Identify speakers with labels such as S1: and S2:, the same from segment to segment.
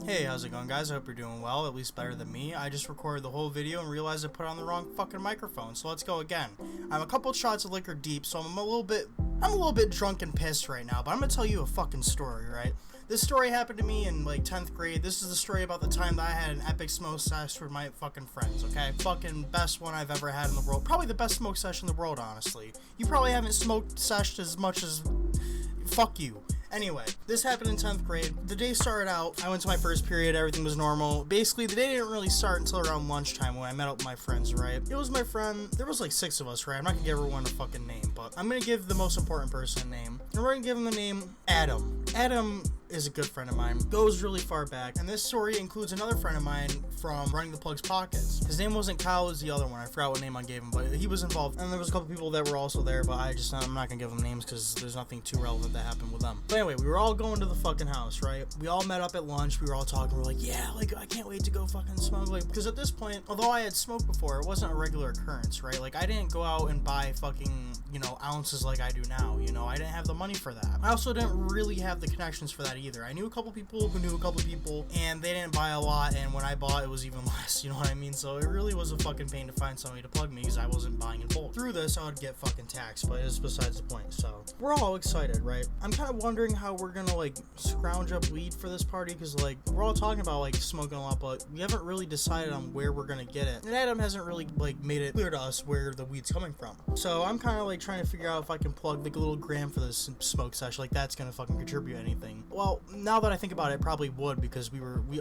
S1: Hey, how's it going, guys? I hope you're doing well, at least better than me. I just recorded the whole video and realized I put on the wrong fucking microphone, so let's go again. I'm a couple shots of liquor deep, so I'm a little bit drunk and pissed right now, but I'm gonna tell you a fucking story, right? This story happened to me in, 10th grade. This is the story about the time that I had an epic smoke sesh with my fucking friends, okay? Fucking best one I've ever had in the world. Probably the best smoke sesh in the world, honestly. You probably haven't smoked seshed as much as... Fuck you. Anyway, this happened in 10th grade. The day started out, I went to my first period, everything was normal. Basically, the day didn't really start until around lunchtime when I met up with my friends, right? It was my friend, there was 6 of us, right? I'm not gonna give everyone a fucking name, but I'm gonna give the most important person a name. And we're gonna give him the name Adam. Adam is a good friend of mine, goes really far back, and this story includes another friend of mine from Running the Plug's pockets. His name wasn't Kyle, it was the other one. I forgot what name I gave him, but he was involved, and there was a couple people that were also there, but I'm not gonna give them names because there's nothing too relevant that happened with them. But anyway, we were all going to the fucking house, right? We all met up at lunch, we were all talking, we were like, yeah, I can't wait to go fucking smoke, because at this point, although I had smoked before, it wasn't a regular occurrence, right? I didn't go out and buy fucking, ounces like I do now, I didn't have the money for that. I also didn't really have the connections for that either. I knew a couple people who knew a couple people, and they didn't buy a lot, and when I bought, it was even less, you know what I mean? So it really was a fucking pain to find somebody to plug me, because I wasn't buying in bulk. Through this, I would get fucking taxed, but it's besides the point. So we're all excited, right? I'm kind of wondering how we're gonna scrounge up weed for this party, because we're all talking about smoking a lot, but we haven't really decided on where we're gonna get it, and Adam hasn't really made it clear to us where the weed's coming from. So I'm kind of trying to figure out if I can plug a little gram for this smoke sesh, that's gonna fucking contribute anything. Well, now that I think about it, probably would, because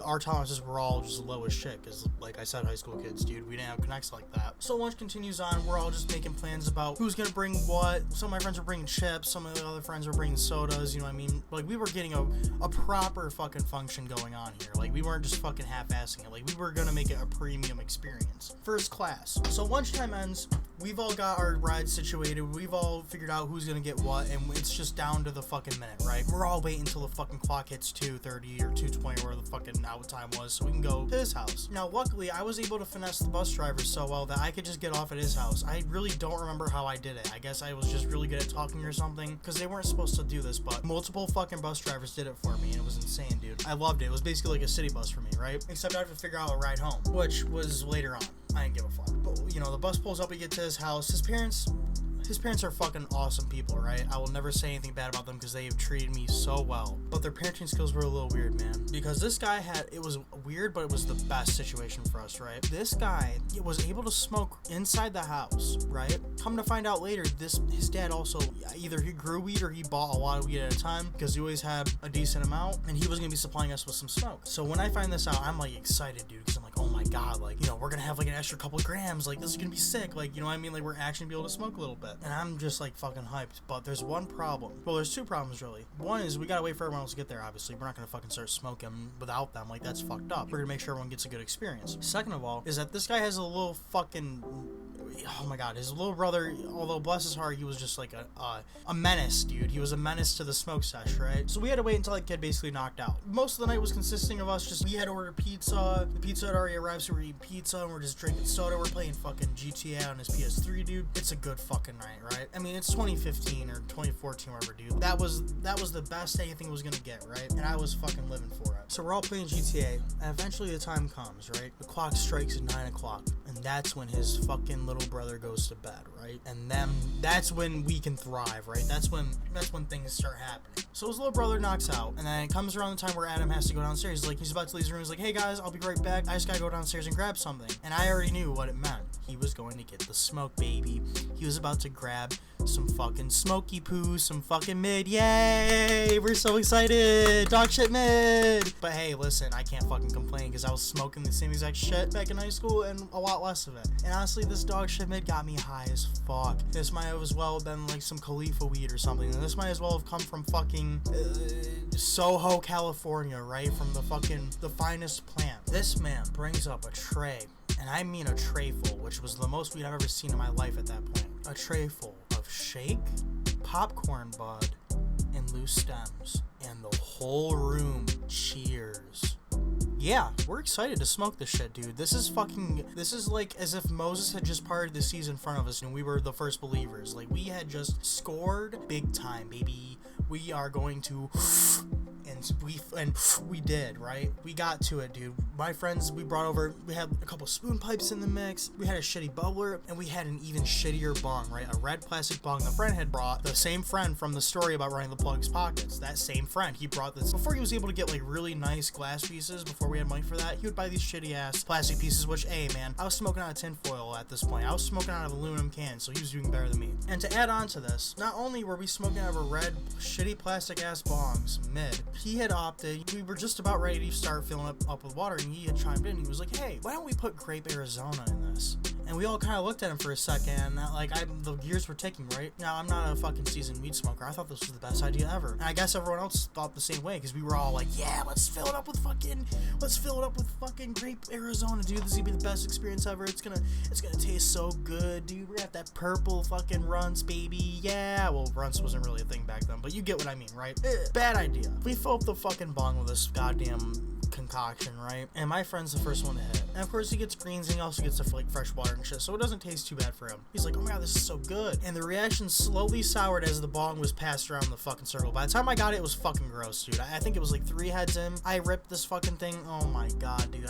S1: our tolerances were all just low as shit, because like I said, high school kids, dude, we didn't have connects like that. So lunch continues on, we're all just making plans about who's gonna bring what. Some of my friends were bringing chips, some of the other friends were bringing sodas, you know what I mean? We were getting a proper fucking function going on here. We weren't just fucking half-assing it. We were gonna make it a premium experience. First class. So lunchtime ends, we've all got our rides situated, we've all figured out who's gonna get what, and it's just down to the fucking minute, right? We're all waiting until the fucking clock hits 2:30 or 2:20, where the fucking out time was, so we can go to his house. Now, luckily, I was able to finesse the bus driver so well that I could just get off at his house. I really don't remember how I did it. I guess I was just really good at talking or something, because they weren't supposed to do this, but multiple fucking bus drivers did it for me, and it was insane, dude. I loved it. It was basically like a city bus for me, right? Except I had to figure out a ride home, which was later on. I didn't give a fuck. But, the bus pulls up, we get to his house. His parents are fucking awesome people, right? I will never say anything bad about them because they have treated me so well. But their parenting skills were a little weird, man. Because this guy it was weird, but it was the best situation for us, right? This guy was able to smoke inside the house, right? Come to find out later, his dad also, either he grew weed or he bought a lot of weed at a time, because he always had a decent amount, and he was gonna be supplying us with some smoke. So when I find this out, I'm excited, dude, because I'm oh my god, we're gonna have an extra couple grams, this is gonna be sick, you know what I mean? We're actually gonna be able to smoke a little bit. And I'm just fucking hyped. But there's one problem. Well, there's 2 problems really. One is we gotta wait for everyone else to get there, obviously. We're not gonna fucking start smoking without them. That's fucked up. We're gonna make sure everyone gets a good experience. Second of all, is that this guy has a little fucking, oh my god, his little brother, although bless his heart, he was just a menace, dude. He was a menace to the smoke sesh, right? So we had to wait until that kid basically knocked out. Most of the night was consisting of us we had ordered pizza. The pizza had already arrived, so we're eating pizza and we're just drinking soda. We're playing fucking GTA on his PS3, dude. It's a good fucking night, right? I mean, it's 2015 or 2014, whatever, dude. That was the best anything was gonna get, right? And I was fucking living for it. So we're all playing GTA, and eventually the time comes, right? The clock strikes at 9 o'clock, and that's when his fucking little brother goes to bed, right? And then that's when we can thrive, right? That's when things start happening. So his little brother knocks out, and then it comes around the time where Adam has to go downstairs. He's about to leave his room. He's like, hey guys, I'll be right back. I just gotta go downstairs and grab something. And I already knew what it meant. He was going to get the smoke, baby. He was about to grab some fucking smoky poo, some fucking mid. Yay! We're so excited! Dog shit mid! But hey, listen, I can't fucking complain, because I was smoking the same exact shit back in high school and a lot less of it. And honestly, this dog shit mid got me high as fuck. This might have as well been some Khalifa weed or something. And this might as well have come from fucking Soho, California, right? From the finest plant. This man brings up a tray. And I mean a tray full, which was the most weed I've ever seen in my life at that point. A tray full of shake, popcorn bud, and loose stems. And the whole room cheers. Yeah, we're excited to smoke this shit, dude. This is as if Moses had just parted the seas in front of us and we were the first believers. We had just scored big time, baby. We are going to and we did, right? We got to it, dude. My friends, we had a couple spoon pipes in the mix, we had a shitty bubbler, and we had an even shittier bong, right? A red plastic bong the friend had brought, the same friend from the story about running the plug's pockets. That same friend, he brought this. Before he was able to get like really nice glass pieces, before we had money for that, he would buy these shitty ass plastic pieces, which, hey man, I was smoking out of tinfoil at this point. I was smoking out of aluminum cans, so he was doing better than me. And to add on to this, not only were we smoking out of a red, shitty plastic ass bongs, he had opted, we were just about ready to start filling up with water, and he had chimed in. He was like, hey, why don't we put grape Arizona in this? And we all kind of looked at him for a second, and the gears were ticking, right? Now, I'm not a fucking seasoned weed smoker. I thought this was the best idea ever. And I guess everyone else thought the same way, because we were all like, yeah, let's fill it up with fucking grape Arizona, dude. This is gonna be the best experience ever. It's gonna taste so good, dude. We're gonna have that purple fucking runts, baby. Yeah, well, runts wasn't really a thing back then, but you get what I mean, right? Bad idea. We fill up the fucking bong with this goddamn concoction, right? And my friend's the first one to hit. And of course he gets greens, and he also gets like fresh water and shit, so it doesn't taste too bad for him. He's like, oh my god, this is so good. And the reaction slowly soured as the bong was passed around the fucking circle. By the time I got it, it was fucking gross, dude. I think it was like 3 heads in. I ripped this fucking thing. Oh my god, dude.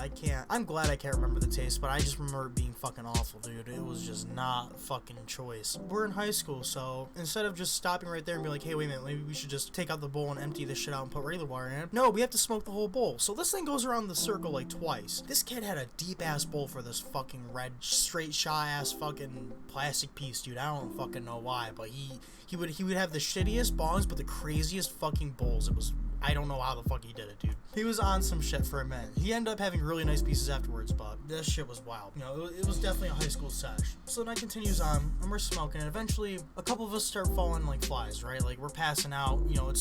S1: I'm glad I can't remember the taste, but I just remember it being fucking awful, dude. It was just not fucking choice. We're in high school, so instead of just stopping right there and be like, hey, wait a minute, maybe we should just take out the bowl and empty this shit out and put regular water in it. No, we have to smoke the whole bowl. So this thing goes around the circle like twice. This kid had a deep ass bowl for this fucking red straight shot ass fucking plastic piece, dude. I don't fucking know why, but he would have the shittiest bongs but the craziest fucking bowls. I don't know how the fuck he did it, dude. He was on some shit for a minute. He ended up having really nice pieces afterwards, but this shit was wild. You know, it was definitely a high school sesh. So the night continues on, and we're smoking, and eventually a couple of us start falling like flies, right? Like, we're passing out, you know,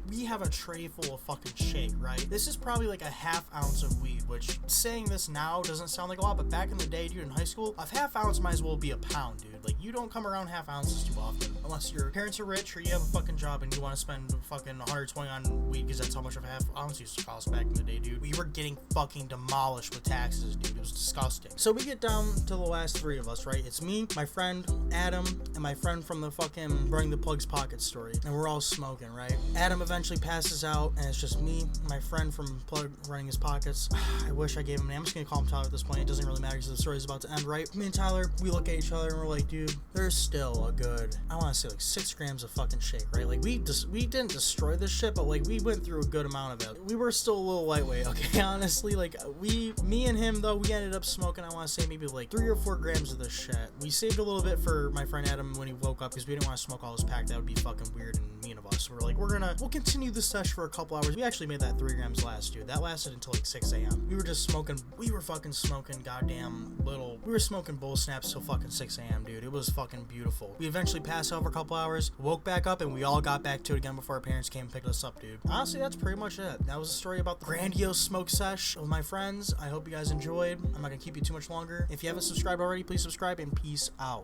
S1: we have a tray full of fucking shake, right? This is probably like a half ounce of weed, which saying this now doesn't sound like a lot, but back in the day, dude, in high school, a half ounce might as well be a pound, dude. Like, you don't come around half ounces too often, unless your parents are rich or you have a fucking job and you want to spend fucking 120 on weed, because that's how much of a half ounce used to cost back in the day, dude. We were getting fucking demolished with taxes, dude. It was disgusting. So we get down to the last 3 of us, right? It's me, my friend Adam, and my friend from the fucking Running the Plug's Pocket story, and we're all smoking, right? Adam eventually passes out, and it's just me, my friend from Plug running his pockets. I wish I gave him a name. I'm just gonna call him Tyler at this point. It doesn't really matter because the story's about to end, right? Me and Tyler, we look at each other and we're like, dude, there's still a good, I want to say like 6 grams of fucking shake, right? Like, we didn't destroy this shit, but like, we went through a good amount of it. We were still a little lightweight, okay? Honestly, like, me and him, though, we ended up smoking, I want to say maybe like 3 or 4 grams of this shit. We saved a little bit for my friend Adam when he woke up, because we didn't want to smoke all this pack. That would be fucking weird and mean of us. So we're like, we'll continue the sesh for a couple hours. We actually made that 3 grams last, dude. That lasted until like 6 a.m. We were fucking smoking goddamn little, we were smoking bowl snaps till fucking 6 a.m., dude. It was fucking beautiful. We eventually passed out for a couple hours, woke back up, and we all got back to it again before our parents came and picked us up, dude. Honestly, that's pretty much it. That was a story about the Grandiose smoke sesh with my friends. I hope you guys enjoyed. I'm not gonna keep you too much longer. If you haven't subscribed already, please subscribe, and peace out.